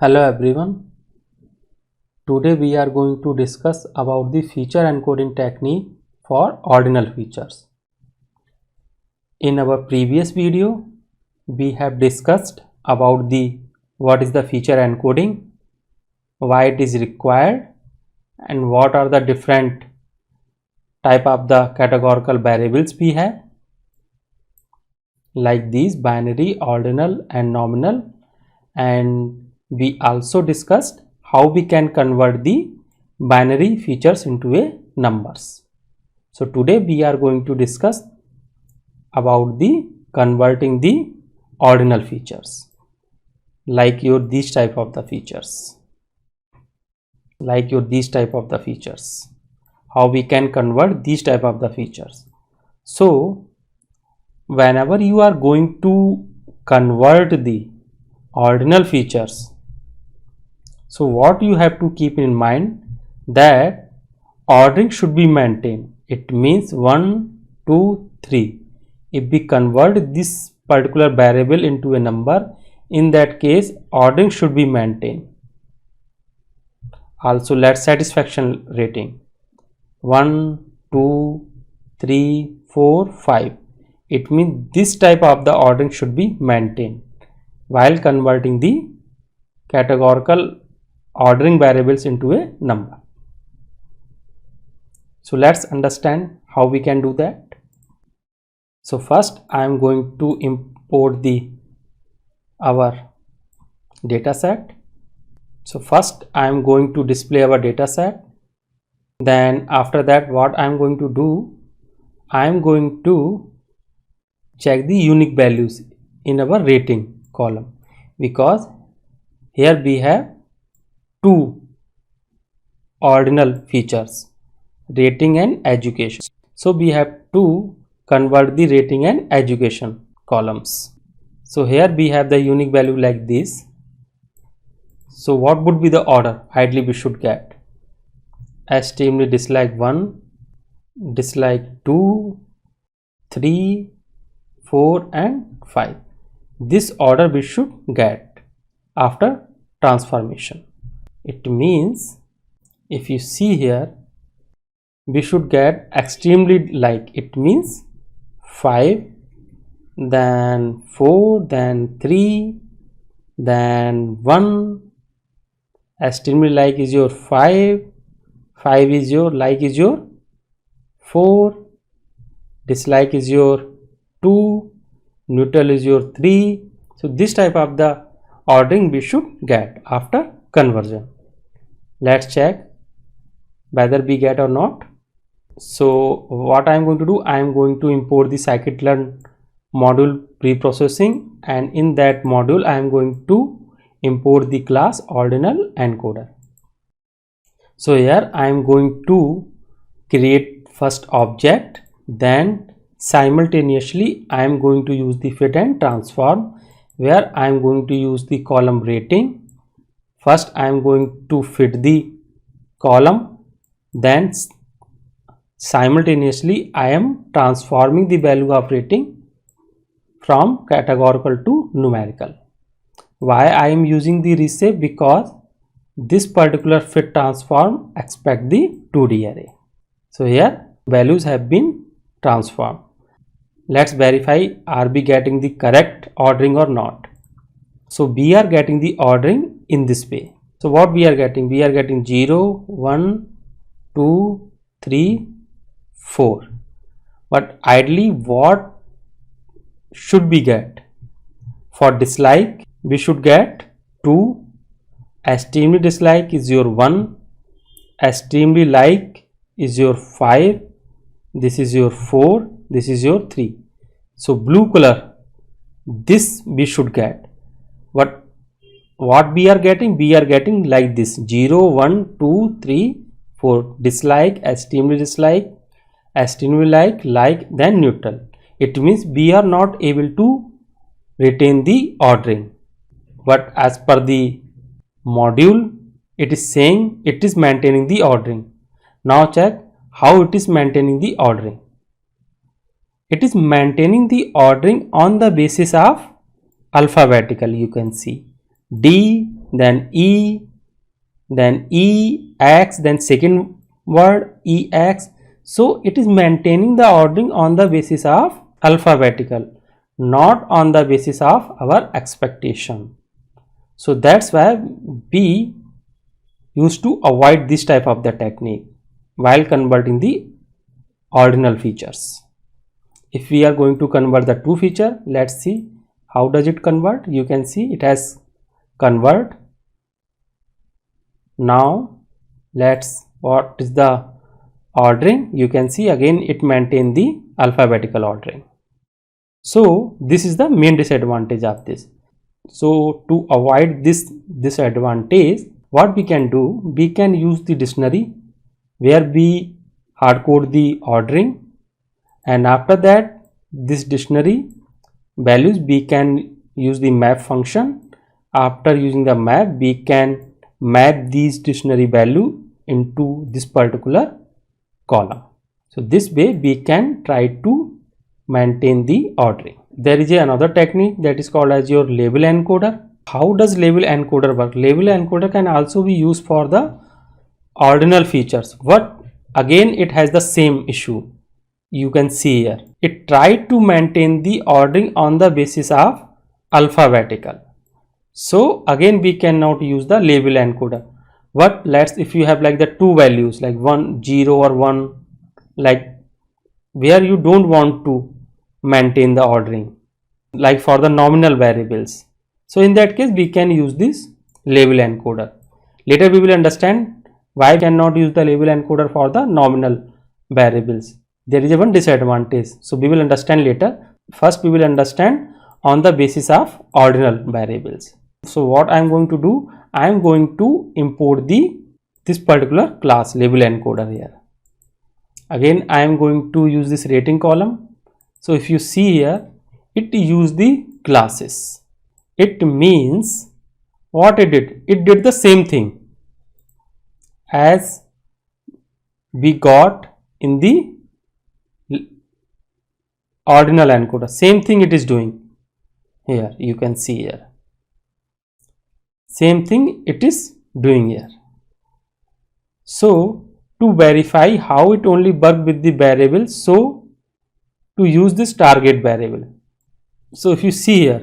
Hello everyone. Today we are going to discuss about the feature encoding technique for ordinal features. In our previous video, we have discussed about what is the feature encoding, why it is required, and what are the different type of the categorical variables we have, like these binary, ordinal and nominal, and we also discussed how we can convert the binary features into a numbers. So today we are going to discuss about the converting the ordinal features, like these type of the features, how we can convert these type of the features. So whenever you are going to convert the ordinal features, so what you have to keep in mind that ordering should be maintained. It means 1, 2, 3. If we convert this particular variable into a number, in that case ordering should be maintained. Also, let satisfaction rating 1, 2, 3, 4, 5. It means this type of the ordering should be maintained while converting the categorical ordering variables into a number. So let's understand how we can do that. So first I am going to import our data set. So first I am going to display our data set. Then after that, what I am going to do, I am going to check the unique values in our rating column, because here we have two ordinal features, rating and education. So we have to convert the rating and education columns. So here we have the unique value like this. So what would be the order ideally we should get? Extremely dislike 1, dislike 2, 3, 4 and 5. This order we should get after transformation. It means if you see here, we should get extremely like, it means 5, then 4, then 3, then 1. Extremely like is your 5, 5 is your like is your 4, dislike is your 2, neutral is your 3. So this type of the ordering we should get after conversion. Let's check whether we get or not. So what I am going to do, I am going to import the scikit-learn module preprocessing, and in that module I am going to import the class ordinal encoder. So here I am going to create first object, then simultaneously I am going to use the fit and transform, where I am going to use the column rating. First I am going to fit the column, then simultaneously I am transforming the value of rating from categorical to numerical. Why I am using the reshape? Because this particular fit transform expect the 2D array. So here values have been transformed. Let's verify, are we getting the correct ordering or not. So we are getting the ordering in this way. So what we are getting? We are getting 0, 1, 2, 3, 4. But ideally what should we get? For dislike we should get 2, extremely dislike is your 1, extremely like is your 5, this is your 4, this is your 3. So blue color, this we should get. But what we are getting? We are getting like this: 0, 1, 2, 3, 4. Dislike, extremely dislike, extremely like, then neutral. It means we are not able to retain the ordering. But as per the module, it is saying it is maintaining the ordering. Now check how it is maintaining the ordering. It is maintaining the ordering on the basis of alphabetical. You can see D, then E, then EX, then second word EX. So it is maintaining the ordering on the basis of alphabetical, not on the basis of our expectation. So that's why we used to avoid this type of the technique while converting the ordinal features. If we are going to convert the two feature, let's see how does it convert. You can see it has convert. Now let's, what is the ordering? You can see again it maintain the alphabetical ordering. So this is the main disadvantage of this. So to avoid this disadvantage, what we can do, we can use the dictionary where we hardcode the ordering, and after that this dictionary values we can use the map function. After using the map, we can map these dictionary value into this particular column. So this way we can try to maintain the ordering. There is another technique that is called as your label encoder. How does label encoder work? Label encoder can also be used for the ordinal features, but again it has the same issue. You can see here it tried to maintain the ordering on the basis of alphabetical. So again we cannot use the label encoder. But let's, if you have like the two values like 1 0 or 1, like where you don't want to maintain the ordering, like for the nominal variables, so in that case we can use this label encoder. Later we will understand why we cannot use the label encoder for the nominal variables. There is a one disadvantage, so we will understand later. First we will understand on the basis of ordinal variables. So what I am going to do, I am going to import this particular class label encoder here. Again I am going to use this rating column. So if you see here, it use the classes. It means what it did, it did the same thing as we got in the ordinal encoder. Same thing it is doing here. You can see here, same thing it is doing here. So to verify how it only work with the variable, so to use this target variable. So if you see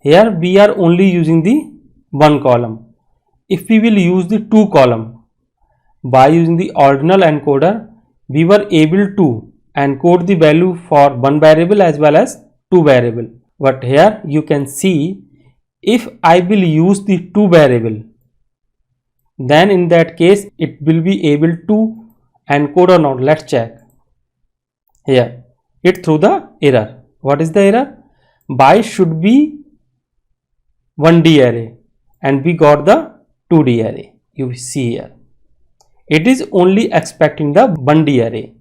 here we are only using the one column. If we will use the two column, by using the ordinal encoder, we were able to encode the value for one variable as well as two variable. But here you can see, if I will use the two variable, then in that case it will be able to encode or not. Let's check here. It threw the error. What is the error? By should be 1D array and we got the 2D array. You see here, it is only expecting the 1D array.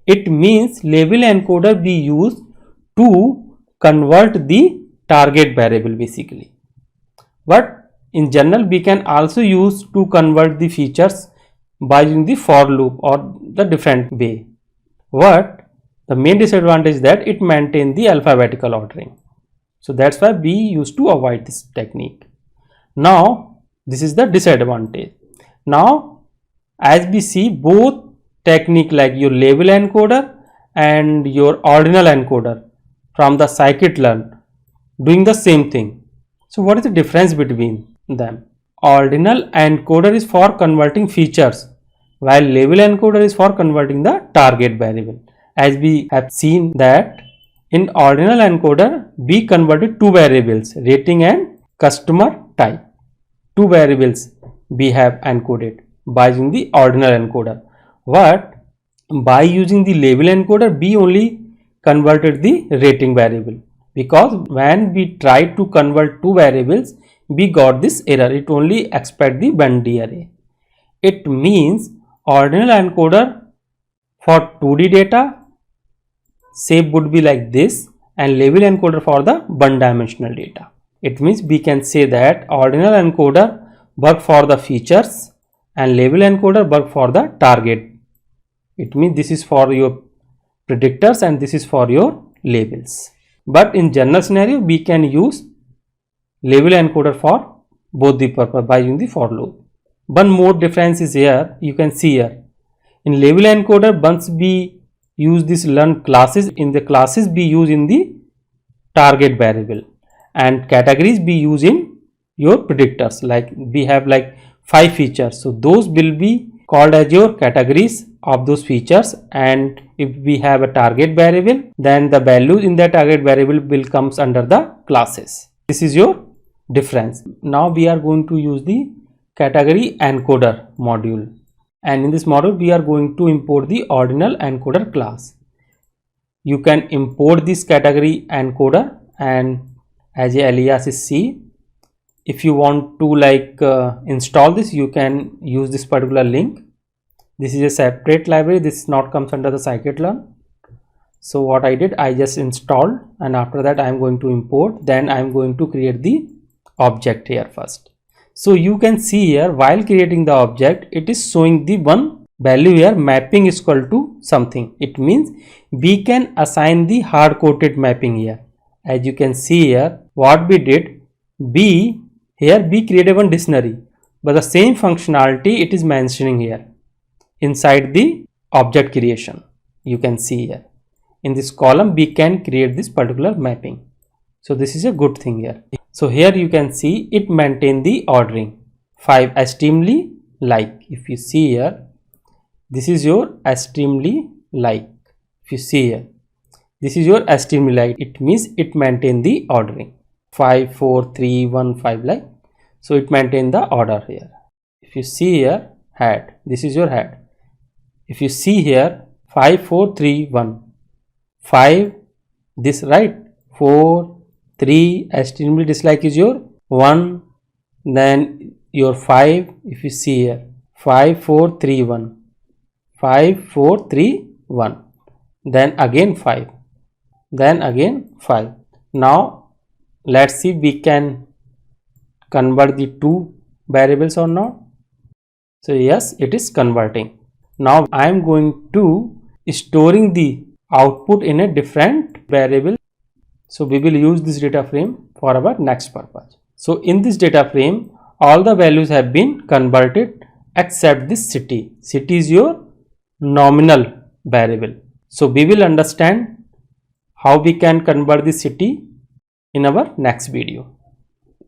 It means label encoder we use to convert the target variable basically. But in general we can also use to convert the features by using the for loop or the different way. But the main disadvantage is that it maintains the alphabetical ordering. So that's why we used to avoid this technique. Now this is the disadvantage. Now as we see, both technique like your label encoder and your ordinal encoder from the scikit-learn doing the same thing. So what is the difference between them? Ordinal encoder is for converting features, while label encoder is for converting the target variable. As we have seen that in ordinal encoder we converted two variables, rating and customer type. Two variables we have encoded by using the ordinal encoder. But by using the label encoder we only converted the rating variable, because when we tried to convert two variables we got this error. It only expect the 1D array. It means ordinal encoder for 2D data shape would be like this, and label encoder for the one-dimensional data. It means we can say that ordinal encoder work for the features and label encoder work for the target. It means this is for your predictors and this is for your labels. But in general scenario we can use label encoder for both the purpose by using the for loop. One more difference is here, you can see here. In label encoder, once we use this learn classes, in the classes be used in the target variable, and categories be used in your predictors. Like we have like 5 features, so those will be called as your categories of those features, and if we have a target variable, then the values in the target variable will comes under the classes. This is your difference. Now we are going to use the category encoder module, and in this module we are going to import the ordinal encoder class. You can import this category encoder and as a alias is C. If you want to like install this, you can use this particular link. This is a separate library, this not comes under the scikit-learn. So what I did, I just installed, and after that I am going to import, then I am going to create the object here first. So you can see here, while creating the object, it is showing the one value here, mapping is equal to something. It means we can assign the hard-coded mapping here. As you can see here, what we did, we created one dictionary, but the same functionality it is mentioning here inside the object creation. You can see here in this column we can create this particular mapping. So this is a good thing here. So here you can see it maintain the ordering 5 extremely like. If you see here, this is your extremely like. If you see here, this is your extremely like, it means it maintain the ordering 5 4 3 1 5 like. So it maintain the order here. If you see here, head, this is your head. If you see here, 5 4 3 1 5, this right, 4 3, extremely dislike is your 1, then your 5. If you see here, 5 4 3 1 5 4 3 1, then again 5, then again 5. Now let's see we can convert the two variables or not. So yes, it is converting. Now I am going to storing the output in a different variable. So we will use this data frame for our next purpose. So in this data frame, all the values have been converted except this city. City is your nominal variable. So we will understand how we can convert the city in our next video.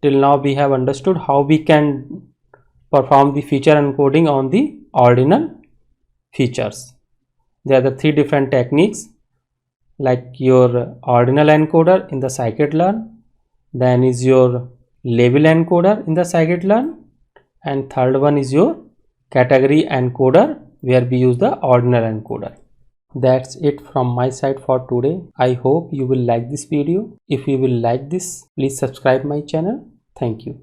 Till now we have understood how we can perform the feature encoding on the ordinal features. There are the 3 different techniques, like your ordinal encoder in the scikit-learn, then is your label encoder in the scikit-learn, and third one is your category encoder where we use the ordinal encoder. That's it from my side for today. I hope you will like this video. If you will like this, please subscribe my channel. Thank you.